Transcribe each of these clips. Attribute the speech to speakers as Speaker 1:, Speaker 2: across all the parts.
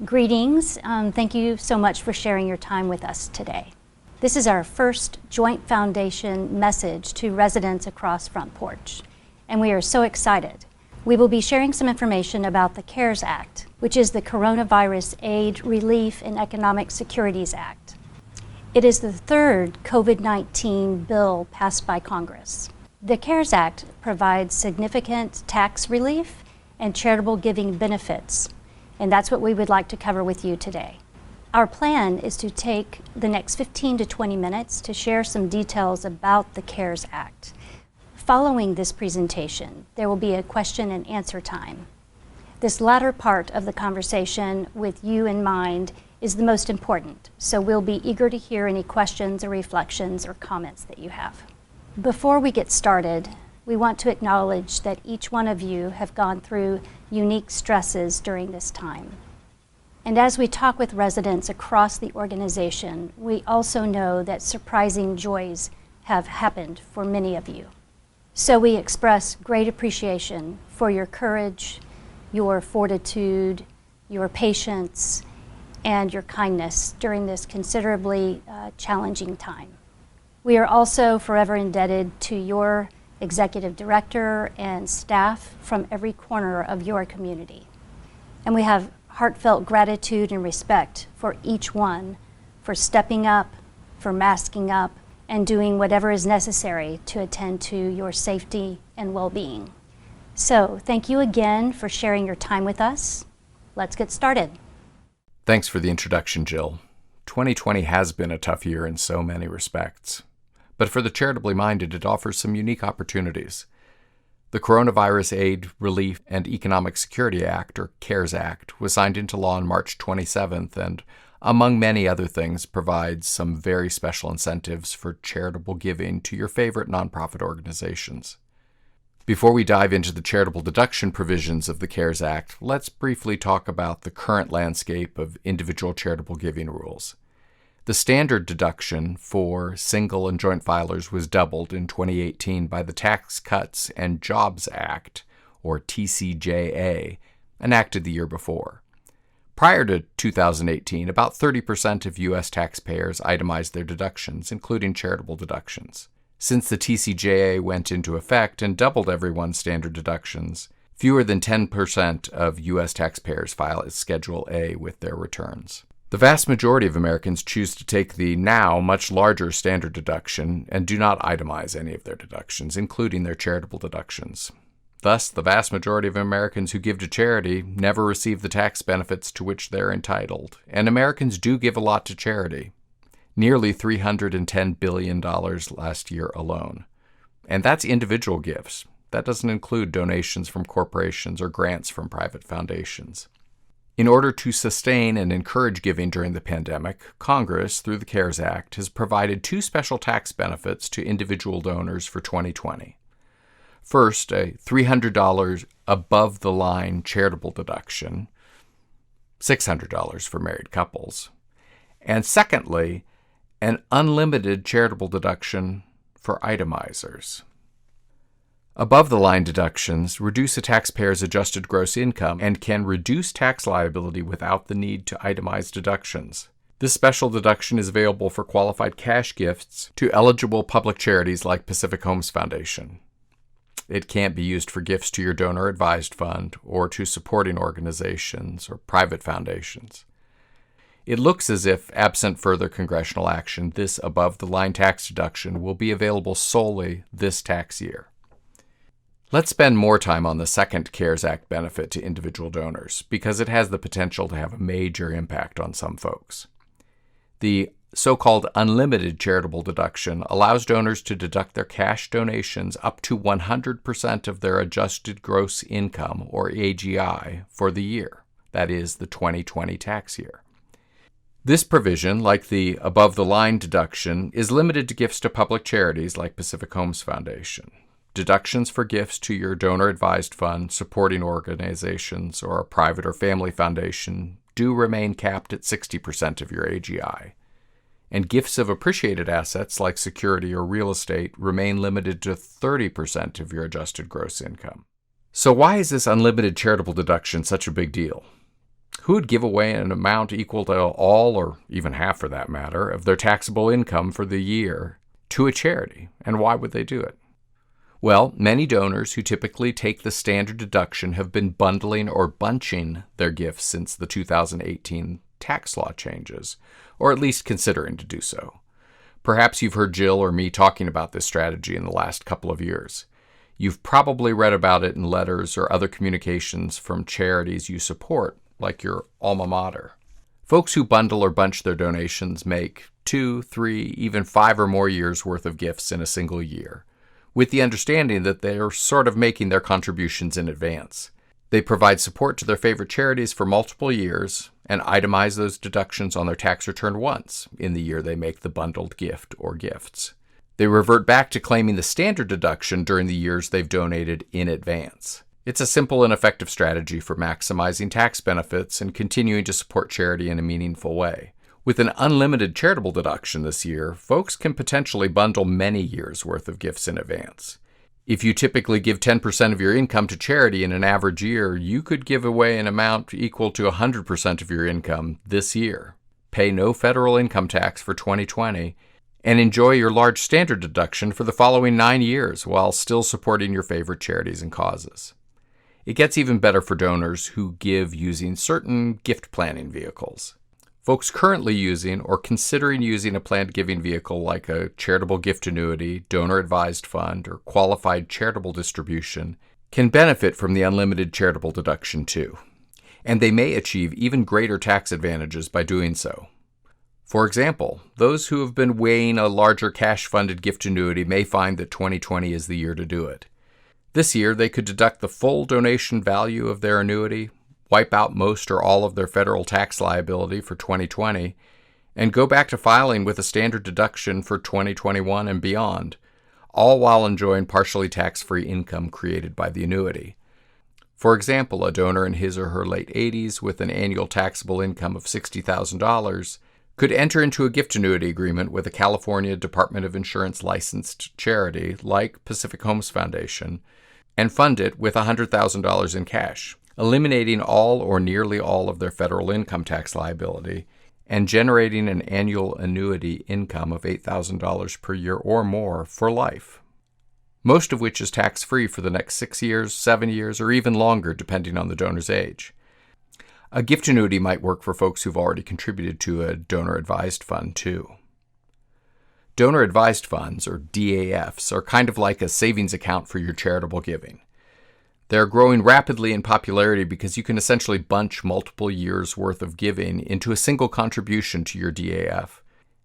Speaker 1: Greetings. Thank you so much for sharing your time with us today. This is our first Joint Foundation message to residents across Front Porch, and we are so excited. We will be sharing some information about the CARES Act, which is the Coronavirus Aid, Relief, and Economic Securities Act. It is the third COVID-19 bill passed by Congress. The CARES Act provides significant tax relief and charitable giving benefits, and that's what we would like to cover with you today. Our plan is to take the next 15 to 20 minutes to share some details about the CARES Act. Following this presentation, there will be a question and answer time. This latter part of the conversation with you in mind is the most important, so we'll be eager to hear any questions or reflections or comments that you have. Before we get started, we want to acknowledge that each one of you have gone through unique stresses during this time. And as we talk with residents across the organization, we also know that surprising joys have happened for many of you. So we express great appreciation for your courage, your fortitude, your patience, and your kindness during this considerably challenging time. We are also forever indebted to your executive director and staff from every corner of your community. And we have heartfelt gratitude and respect for each one for stepping up, for masking up, and doing whatever is necessary to attend to your safety and well-being. So thank you again for sharing your time with us. Let's get started.
Speaker 2: Thanks for the introduction, Jill. 2020 has been a tough year in so many respects. But for the charitably minded, it offers some unique opportunities. The Coronavirus Aid, Relief, and Economic Security Act, or CARES Act, was signed into law on March 27th and, among many other things, provides some very special incentives for charitable giving to your favorite nonprofit organizations. Before we dive into the charitable deduction provisions of the CARES Act, let's briefly talk about the current landscape of individual charitable giving rules. The standard deduction for single and joint filers was doubled in 2018 by the Tax Cuts and Jobs Act, or TCJA, enacted the year before. Prior to 2018, about 30% of U.S. taxpayers itemized their deductions, including charitable deductions. Since the TCJA went into effect and doubled everyone's standard deductions, fewer than 10% of U.S. taxpayers file as Schedule A with their returns. The vast majority of Americans choose to take the now much larger standard deduction and do not itemize any of their deductions, including their charitable deductions. Thus, the vast majority of Americans who give to charity never receive the tax benefits to which they're entitled, and Americans do give a lot to charity. Nearly $310 billion last year alone. And that's individual gifts. That doesn't include donations from corporations or grants from private foundations. In order to sustain and encourage giving during the pandemic, Congress, through the CARES Act, has provided two special tax benefits to individual donors for 2020. First, a $300 above-the-line charitable deduction, $600 for married couples, and secondly, an unlimited charitable deduction for itemizers. Above-the-line deductions reduce a taxpayer's adjusted gross income and can reduce tax liability without the need to itemize deductions. This special deduction is available for qualified cash gifts to eligible public charities like Pacific Homes Foundation. It can't be used for gifts to your donor-advised fund or to supporting organizations or private foundations. It looks as if, absent further congressional action, this above-the-line tax deduction will be available solely this tax year. Let's spend more time on the second CARES Act benefit to individual donors, because it has the potential to have a major impact on some folks. The so-called unlimited charitable deduction allows donors to deduct their cash donations up to 100% of their adjusted gross income, or AGI, for the year, that is, the 2020 tax year. This provision, like the above-the-line deduction, is limited to gifts to public charities like Pacific Homes Foundation. Deductions for gifts to your donor-advised fund, supporting organizations, or a private or family foundation do remain capped at 60% of your AGI. And gifts of appreciated assets like security or real estate remain limited to 30% of your adjusted gross income. So why is this unlimited charitable deduction such a big deal? who would give away an amount equal to all, or even half for that matter, of their taxable income for the year to a charity, and why would they do it? Well, many donors who typically take the standard deduction have been bundling or bunching their gifts since the 2018 tax law changes, or at least considering to do so. Perhaps you've heard Jill or me talking about this strategy in the last couple of years. You've probably read about it in letters or other communications from charities you support, like your alma mater. Folks who bundle or bunch their donations make 2, 3, even 5 or more years' worth of gifts in a single year, with the understanding that they're sort of making their contributions in advance. They provide support to their favorite charities for multiple years and itemize those deductions on their tax return once in the year they make the bundled gift or gifts. They revert back to claiming the standard deduction during the years they've donated in advance. It's a simple and effective strategy for maximizing tax benefits and continuing to support charity in a meaningful way. With an unlimited charitable deduction this year, folks can potentially bundle many years' worth of gifts in advance. If you typically give 10% of your income to charity in an average year, you could give away an amount equal to 100% of your income this year, pay no federal income tax for 2020, and enjoy your large standard deduction for the following 9 years while still supporting your favorite charities and causes. It gets even better for donors who give using certain gift planning vehicles. Folks currently using or considering using a planned giving vehicle like a charitable gift annuity, donor-advised fund, or qualified charitable distribution can benefit from the unlimited charitable deduction too, and they may achieve even greater tax advantages by doing so. For example, those who have been weighing a larger cash-funded gift annuity may find that 2020 is the year to do it. This year, they could deduct the full donation value of their annuity, wipe out most or all of their federal tax liability for 2020, and go back to filing with a standard deduction for 2021 and beyond, all while enjoying partially tax-free income created by the annuity. For example, a donor in his or her late 80s with an annual taxable income of $60,000 could enter into a gift annuity agreement with a California Department of Insurance licensed charity like Pacific Homes Foundation and fund it with $100,000 in cash, eliminating all or nearly all of their federal income tax liability and generating an annual annuity income of $8,000 per year or more for life, most of which is tax-free for the next 6 years, 7 years, or even longer depending on the donor's age. A gift annuity might work for folks who've already contributed to a donor-advised fund too. Donor-advised funds, or DAFs, are kind of like a savings account for your charitable giving. They're growing rapidly in popularity because you can essentially bunch multiple years' worth of giving into a single contribution to your DAF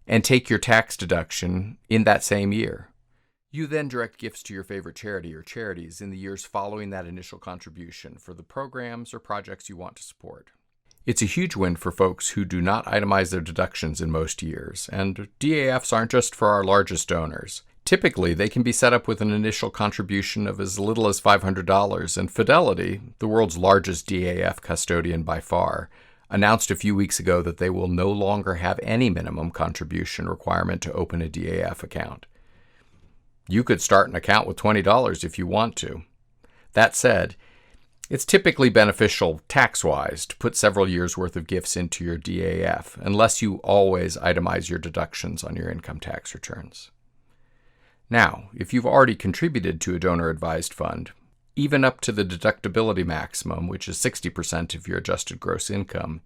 Speaker 2: and take your tax deduction in that same year. You then direct gifts to your favorite charity or charities in the years following that initial contribution for the programs or projects you want to support. It's a huge win for folks who do not itemize their deductions in most years, and DAFs aren't just for our largest donors. Typically, they can be set up with an initial contribution of as little as $500, and Fidelity, the world's largest DAF custodian by far, announced a few weeks ago that they will no longer have any minimum contribution requirement to open a DAF account. You could start an account with $20 if you want to. That said, it's typically beneficial tax-wise to put several years' worth of gifts into your DAF, unless you always itemize your deductions on your income tax returns. Now, if you've already contributed to a donor-advised fund, even up to the deductibility maximum, which is 60% of your adjusted gross income,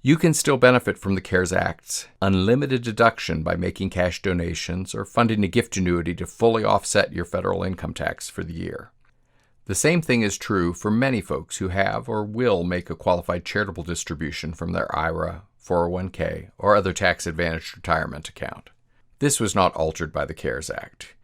Speaker 2: you can still benefit from the CARES Act's unlimited deduction by making cash donations or funding a gift annuity to fully offset your federal income tax for the year. The same thing is true for many folks who have or will make a qualified charitable distribution from their IRA, 401k, or other tax-advantaged retirement account. This was not altered by the CARES Act.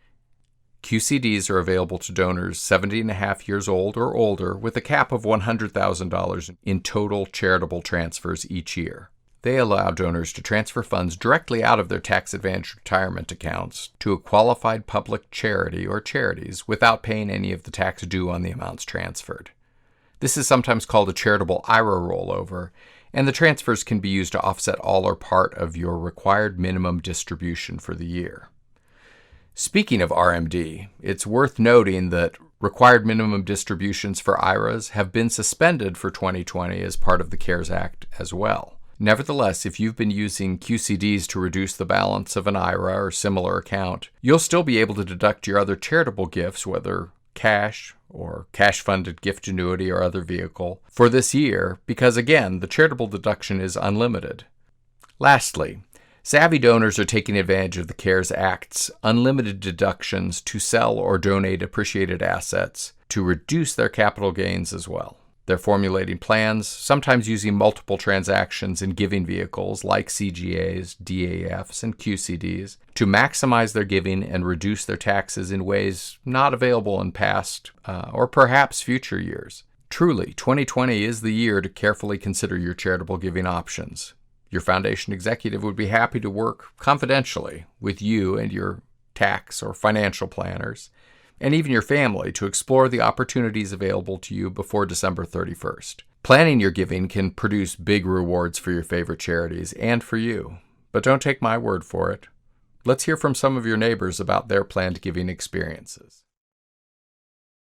Speaker 2: QCDs are available to donors 70.5 years old or older with a cap of $100,000 in total charitable transfers each year. They allow donors to transfer funds directly out of their tax-advantaged retirement accounts to a qualified public charity or charities without paying any of the tax due on the amounts transferred. This is sometimes called a charitable IRA rollover, and the transfers can be used to offset all or part of your required minimum distribution for the year. Speaking of RMD, it's worth noting that Required minimum distributions for IRAs have been suspended for 2020 as part of the CARES Act as well. Nevertheless, if you've been using QCDs to reduce the balance of an IRA or similar account, you'll still be able to deduct your other charitable gifts, whether cash or cash-funded gift annuity or other vehicle, for this year because, again, the charitable deduction is unlimited. Lastly, savvy donors are taking advantage of the CARES Act's unlimited deductions to sell or donate appreciated assets to reduce their capital gains as well. They're formulating plans, sometimes using multiple transactions in giving vehicles like CGAs, DAFs, and QCDs to maximize their giving and reduce their taxes in ways not available in past or perhaps future years. Truly, 2020 is the year to carefully consider your charitable giving options. Your foundation executive would be happy to work confidentially with you and your tax or financial planners, and even your family, to explore the opportunities available to you before December 31st. Planning your giving can produce big rewards for your favorite charities and for you, but don't take my word for it. Let's hear from some of your neighbors about their planned giving experiences.